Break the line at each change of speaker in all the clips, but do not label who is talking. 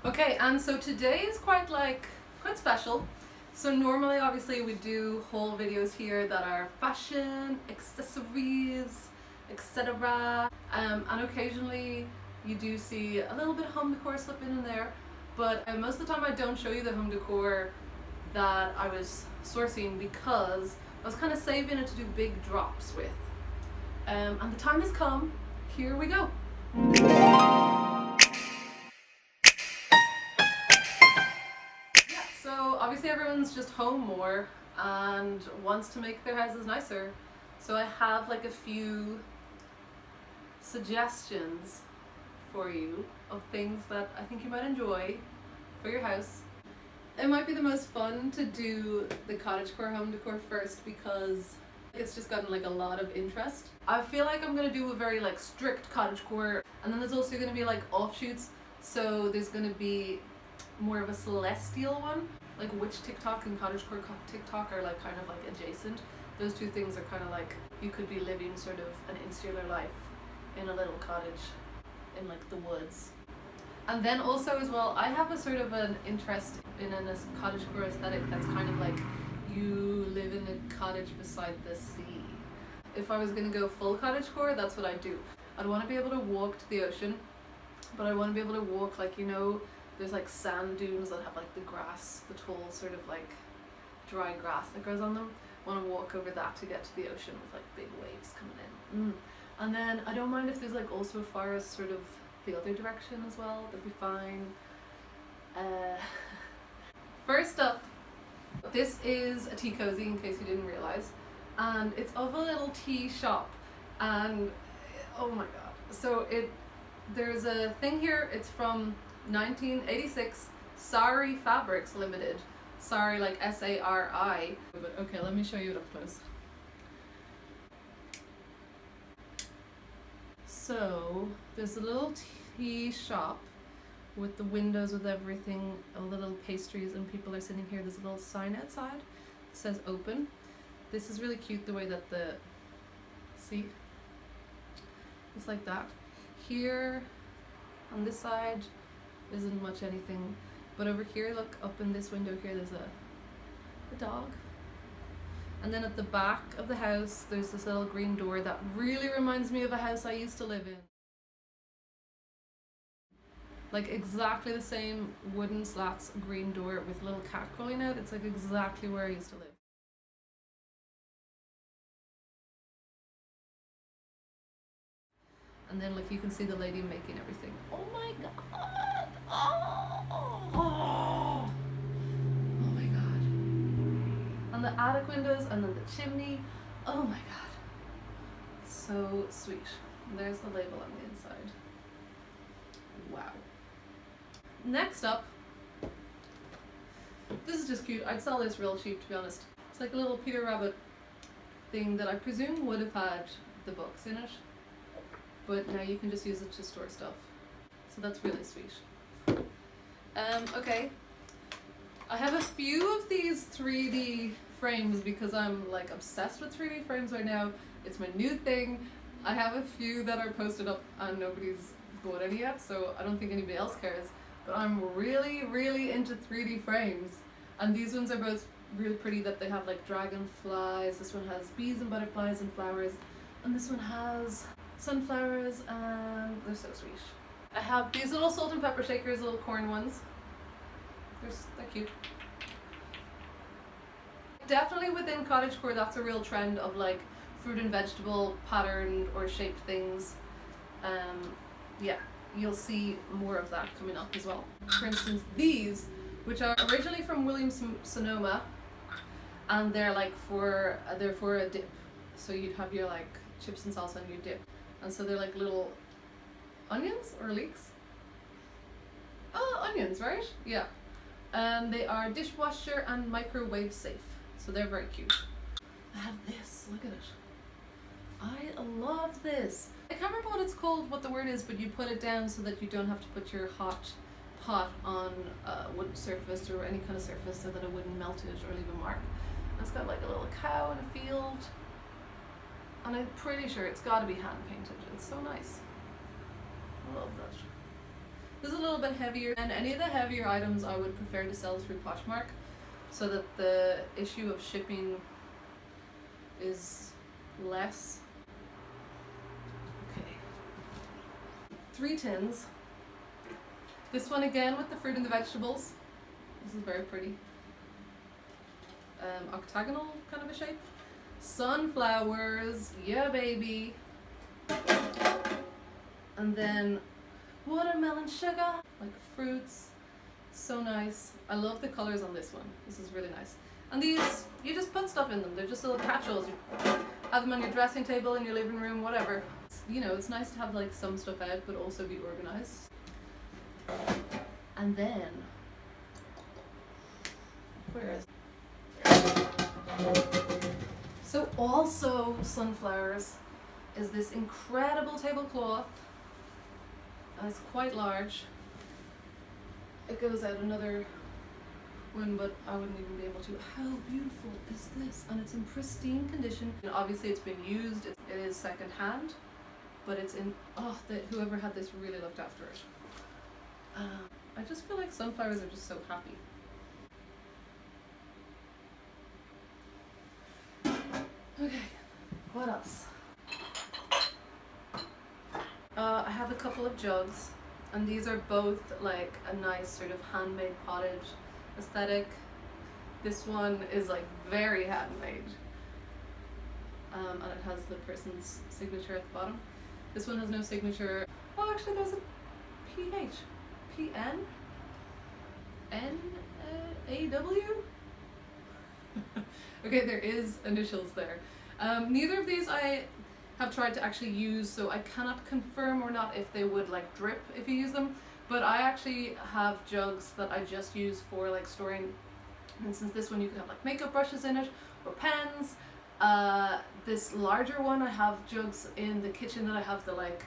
Okay, and so today is quite special. So normally obviously we do whole videos here that are fashion, accessories, etc. And occasionally you do see a little bit of home decor slipping in there, but most of the time I don't show you the home decor that I was sourcing because I was kind of saving it to do big drops with. And the time has come. Here we go. So obviously everyone's just home more and wants to make their houses nicer. So I have like a few suggestions for you of things that I think you might enjoy for your house. It might be the most fun to do the Cottage Core home decor first because it's just gotten like a lot of interest. I feel like I'm gonna do a very like strict Cottage Core, and then there's also gonna be like offshoots. So there's gonna be more of a celestial one. Like Witch TikTok and Cottage Core TikTok are like kind of like adjacent. Those two things are kind of like you could be living sort of an insular life in a little cottage in like the woods. And then also as well, I have a sort of an interest in a Cottage Core aesthetic that's kind of like you live in a cottage beside the sea. If I was gonna go full Cottage Core, that's what I'd do. I'd want to be able to walk to the ocean, but I want to be able to walk like, you know, there's like sand dunes that have like the grass, the tall sort of like dry grass that grows on them. I want to walk over that to get to the ocean with like big waves coming in. And then I don't mind if there's like also a forest sort of the other direction as well. That'd be fine. First up, this is a tea cozy in case you didn't realize, and it's of a little tea shop, and oh my god. So there's a thing here. It's from 1986, Sari Fabrics Limited. Sari like S-A-R-I. But okay, let me show you it up close. So there's a little tea shop with the windows with everything, a little pastries, and people are sitting here. There's a little sign outside that says open. This is really cute the way that see? It's like that. Here on this side isn't much anything, but over here, look up in this window here, there's a dog. And then at the back of the house there's this little green door that really reminds me of a house I used to live in. Like exactly the same wooden slats green door with a little cat crawling out. It's like exactly where I used to live. And then like you can see the lady making everything. Oh my god! Oh my god. And the attic windows and then the chimney. Oh my god. So sweet. There's the label on the inside. Wow. Next up, this is just cute. I'd sell this real cheap to be honest. It's like a little Peter Rabbit thing that I presume would have had the books in it, but now you can just use it to store stuff. So that's really sweet. Okay, I have a few of these 3D frames because I'm like obsessed with 3D frames right now. It's my new thing. I have a few that are posted up and nobody's bought any yet, so I don't think anybody else cares. But I'm really into 3D frames, and these ones are both really pretty that they have like dragonflies. This one has bees and butterflies and flowers, and this one has sunflowers, and they're so sweet. I have these little salt and pepper shakers, little corn ones. They're cute. Definitely within Cottage Core, that's a real trend of like fruit and vegetable patterned or shaped things. Yeah, you'll see more of that coming up as well. For instance, these, which are originally from Williams-Sonoma, and they're like they're for a dip. So you'd have your like chips and salsa and your dip, and so they're like little onions or leeks. Oh, onions, right? Yeah. And they are dishwasher and microwave safe, so they're very cute. I have this. Look at it. I love this. I can't remember what it's called, what the word is, but you put it down so that you don't have to put your hot pot on a wooden surface or any kind of surface so that it wouldn't melt it or leave a mark. And it's got like a little cow in a field, and I'm pretty sure it's got to be hand painted. It's so nice. I love that. This is a little bit heavier, and any of the heavier items I would prefer to sell through Poshmark so that the issue of shipping is less. Okay. 3 tins. This one again with the fruit and the vegetables. This is very pretty. Octagonal kind of a shape. Sunflowers, yeah baby. And then watermelon sugar, like fruits. So nice. I love the colors on this one. This is really nice. And these, you just put stuff in them. They're just little catch-alls. You have them on your dressing table, in your living room, whatever. You know, it's nice to have like some stuff out, but also be organized. And then, where is it? So also sunflowers is this incredible tablecloth. And it's quite large. It goes out another one, but I wouldn't even be able to. How beautiful is this? And it's in pristine condition. And obviously it's been used. It is second hand, but it's in, whoever had this really looked after it. I just feel like sunflowers are just so happy. Okay, what else? I have a couple of jugs, and these are both like a nice sort of handmade pottage aesthetic. This one is like very handmade, and it has the person's signature at the bottom. This one has no signature. Oh, actually there's a PH. PN? NAW? Okay, there is initials there. Neither of these I have tried to actually use, so I cannot confirm or not if they would like drip if you use them, but I actually have jugs that I just use for like storing. For instance, this one you can have like makeup brushes in it or pens. This larger one, I have jugs in the kitchen that I have the like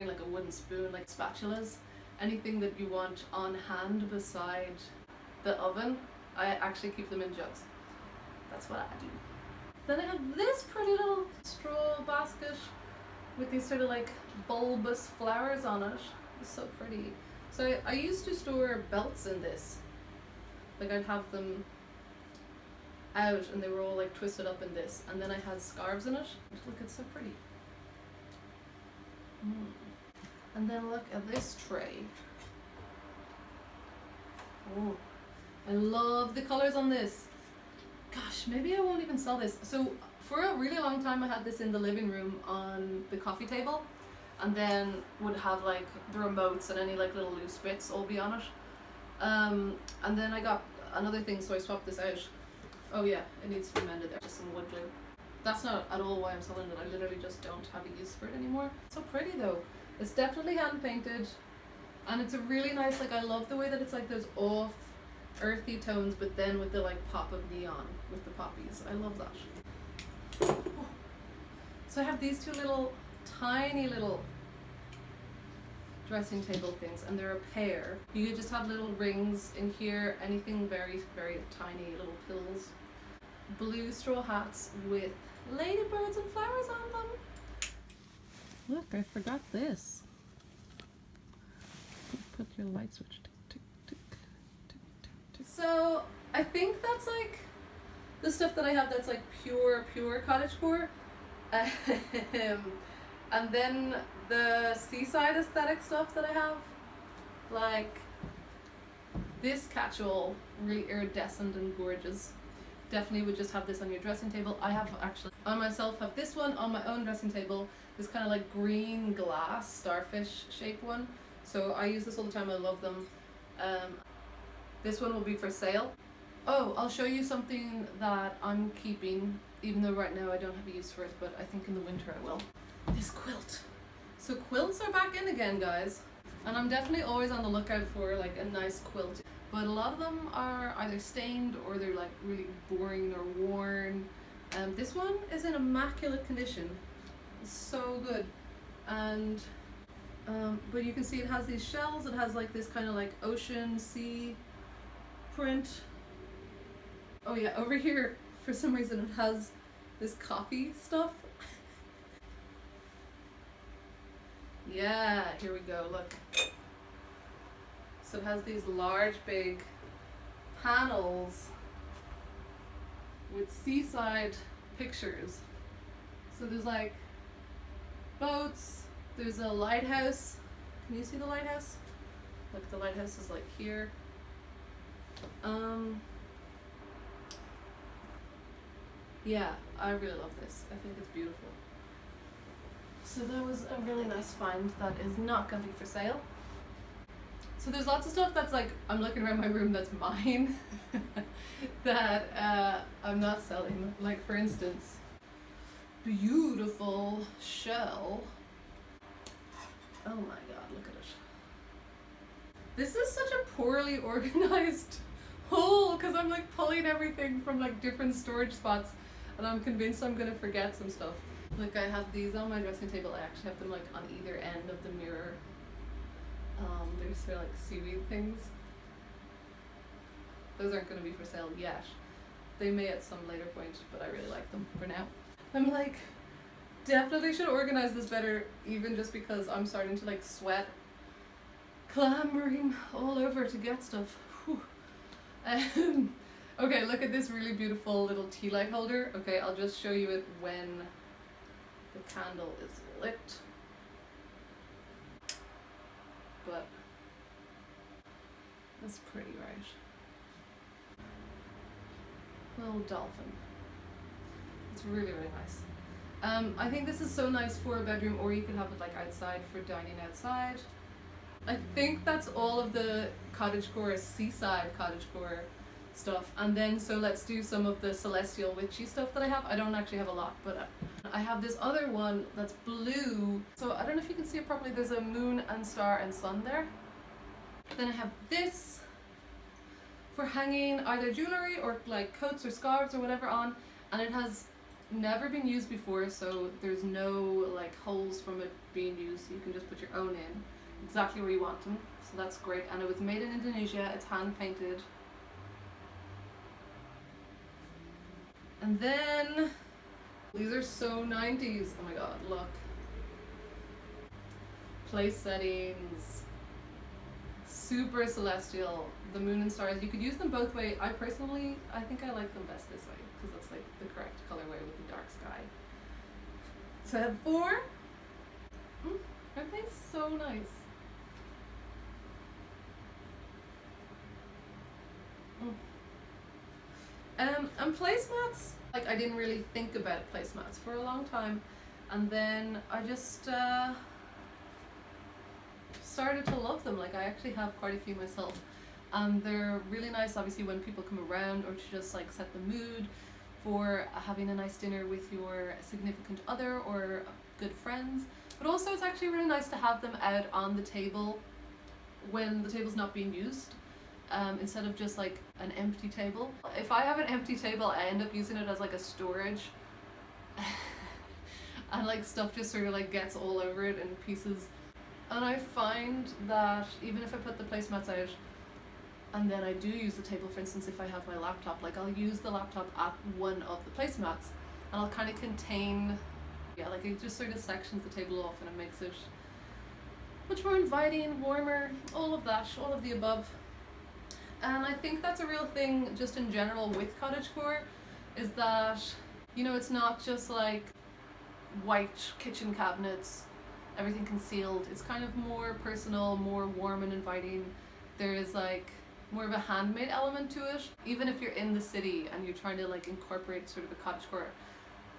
a wooden spoon, like spatulas. Anything that you want on hand beside the oven, I actually keep them in jugs. That's what I do. Then I have this pretty little straw basket with these sort of like bulbous flowers on it. It's so pretty. So I used to store belts in this. Like I'd have them out and they were all like twisted up in this. And then I had scarves in it. Look, it's so pretty. And then look at this tray. Oh, I love the colors on this. Gosh, maybe I won't even sell this. So for a really long time I had this in the living room on the coffee table, and then would have like the remotes and any like little loose bits all be on it. And then I got another thing, so I swapped this out. Oh yeah, it needs to be mended there, just some wood glue. That's not at all why I'm selling it. I literally just don't have a use for it anymore. So pretty though. It's definitely hand painted, and it's a really nice, like I love the way that it's like those off earthy tones, but then with the like pop of neon with the poppies. I love that. Oh. So I have these two little tiny little dressing table things, and they're a pair. You could just have little rings in here, anything very very tiny, little pills. Blue straw hats with ladybirds and flowers on them. Look, I forgot this. Put your light switch. Tick, tick, tick, tick, tick, tick. So I think that's like the stuff that I have that's like pure cottage core. And then the seaside aesthetic stuff that I have, like this catch-all, really iridescent and gorgeous. Definitely would just have this on your dressing table. I have actually on myself have this one on my own dressing table, this kind of like green glass starfish shaped one. So I use this all the time. I love them. This one will be for sale. Oh, I'll show you something that I'm keeping, even though right now I don't have a use for it, but I think in the winter I will. This quilt. So quilts are back in again, guys. And I'm definitely always on the lookout for like a nice quilt. But a lot of them are either stained or they're like really boring or worn. This one is in immaculate condition. It's so good. And but you can see it has these shells. It has like this kind of like ocean sea print. Oh yeah, over here for some reason it has this coffee stuff. Yeah, here we go, look. So it has these large big panels with seaside pictures. So there's like boats, there's a lighthouse. Can you see the lighthouse? Look, the lighthouse is like here. Yeah, I really love this. I think it's beautiful. So that was a really nice find that is not gonna be for sale. So there's lots of stuff that's like, I'm looking around my room that's mine that I'm not selling. Like for instance, beautiful shell. Oh my god, look at it. This is such a poorly organized hole because I'm like pulling everything from like different storage spots and I'm convinced I'm gonna forget some stuff. Like I have these on my dressing table. I actually have them like on either end of the mirror. They're sort of like seaweed things. Those aren't gonna be for sale yet. They may at some later point, but I really like them for now. I'm like, definitely should organize this better, even just because I'm starting to like sweat, clambering all over to get stuff. Okay, look at this really beautiful little tea light holder. Okay, I'll just show you it when the candle is lit. But that's pretty, right? Little dolphin. It's really, really nice. I think this is so nice for a bedroom, or you could have it like outside for dining outside. I think that's all of the Cottage Core, Seaside Cottage Core stuff. And then so let's do some of the celestial witchy stuff that I have. I don't actually have a lot, but I have this other one that's blue. So I don't know if you can see it properly. There's a moon and star and sun there. Then I have this for hanging either jewelry or like coats or scarves or whatever on, and it has never been used before, so there's no like holes from it being used, so you can just put your own in exactly where you want them. So that's great, and it was made in Indonesia. It's hand painted. And then these are so 90s. Oh my god, look. Place settings. Super celestial. The moon and stars. You could use them both ways. I personally, I think I like them best this way because that's like the correct colorway with the dark sky. So I have 4. Aren't they so nice? And placemats, like I didn't really think about placemats for a long time, and then I just started to love them. Like I actually have quite a few myself, and they're really nice obviously when people come around, or to just like set the mood for having a nice dinner with your significant other or good friends. But also it's actually really nice to have them out on the table when the table's not being used. Instead of just like an empty table. If I have an empty table, I end up using it as like a storage and like stuff just sort of like gets all over it in pieces. And I find that even if I put the placemats out and then I do use the table, for instance if I have my laptop, like I'll use the laptop at one of the placemats and I'll kind of contain, yeah, like it just sort of sections the table off and it makes it much more inviting, warmer, all of that, all of the above. And I think that's a real thing just in general with Cottage Core, is that, you know, it's not just like white kitchen cabinets, everything concealed. It's kind of more personal, more warm and inviting. There is like more of a handmade element to it. Even if you're in the city and you're trying to like incorporate sort of a Cottage Core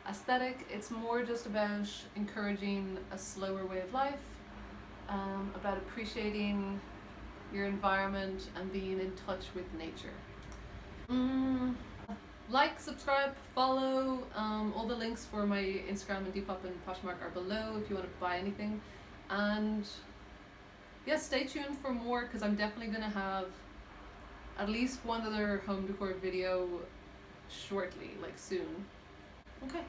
aesthetic, it's more just about encouraging a slower way of life, about appreciating your environment and being in touch with nature. Like, subscribe, follow. All the links for my Instagram and Depop and Poshmark are below if you want to buy anything. And yeah, stay tuned for more because I'm definitely going to have at least one other home decor video shortly, like soon. Okay.